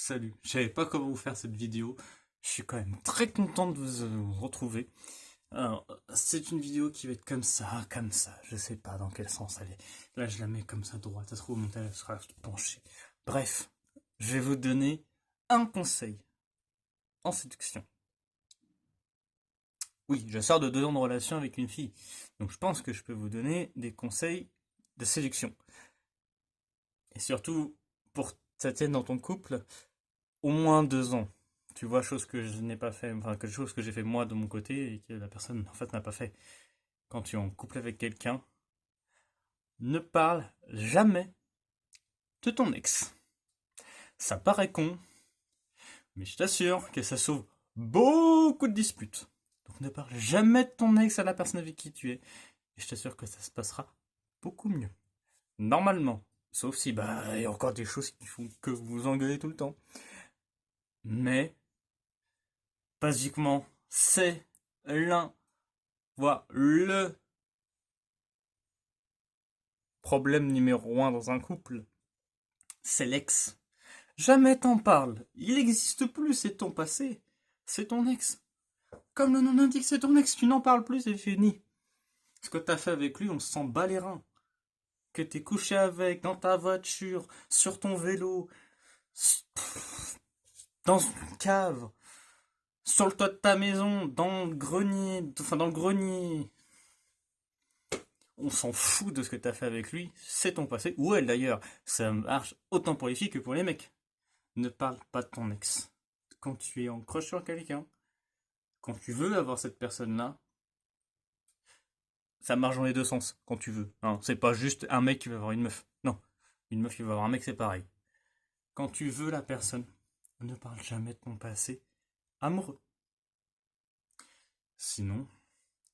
Salut, je savais pas comment vous faire cette vidéo. Je suis quand même très content de vous retrouver. Alors, c'est une vidéo qui va être comme ça, comme ça. Je sais pas dans quel sens elle est. Là, je la mets comme ça droite. Ça se trouve, mon montage sera penché. Bref, je vais vous donner un conseil en séduction. Oui, je sors de 2 ans de relation avec une fille. Donc, je pense que je peux vous donner des conseils de séduction. Et surtout, pour que ça tienne dans ton couple, au moins 2 ans. Tu vois, chose que je n'ai pas fait, enfin, quelque chose que j'ai fait moi de mon côté et que la personne en fait n'a pas fait. Quand tu es en couple avec quelqu'un, ne parle jamais de ton ex. Ça paraît con, mais je t'assure que ça sauve beaucoup de disputes. Donc ne parle jamais de ton ex à la personne avec qui tu es. Et je t'assure que ça se passera beaucoup mieux. Normalement. Sauf si, bah, il y a encore des choses qui font que vous vous engueulez tout le temps. Mais, basiquement, c'est l'un, voire le problème numéro 1 dans un couple, c'est l'ex. Jamais t'en parles. Il n'existe plus, c'est ton passé. C'est ton ex. Comme le nom l'indique, c'est ton ex. Tu n'en parles plus, c'est fini. Ce que t'as fait avec lui, on s'en bat les reins. Que t'es couché avec, dans ta voiture, sur ton vélo, dans une cave, sur le toit de ta maison, dans le grenier, enfin dans le grenier. On s'en fout de ce que t'as fait avec lui, c'est ton passé. Ou elle d'ailleurs. Ça marche autant pour les filles que pour les mecs. Ne parle pas de ton ex. Quand tu es en crush sur quelqu'un, quand tu veux avoir cette personne-là, ça marche dans les deux sens, quand tu veux. Hein, c'est pas juste un mec qui va avoir une meuf. Non, une meuf qui va avoir un mec, c'est pareil. Quand tu veux la personne, ne parle jamais de ton passé amoureux. Sinon,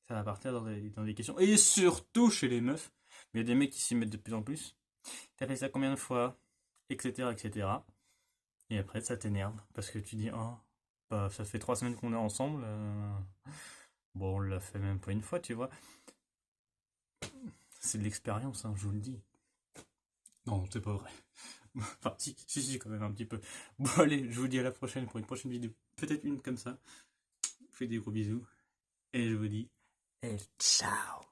ça va partir dans des questions. Et surtout chez les meufs, mais il y a des mecs qui s'y mettent de plus en plus. T'as fait ça combien de fois, etc., etc. Et après, ça t'énerve parce que tu dis, oh, bah, ça fait 3 semaines qu'on est ensemble. Bon, on l'a fait même pas une fois, tu vois. C'est de l'expérience, hein, je vous le dis. Non, c'est pas vrai. Enfin, si, quand même, un petit peu. Bon, allez, je vous dis à la prochaine pour une prochaine vidéo. Peut-être une comme ça. Je vous fais des gros bisous. Et je vous dis, et ciao!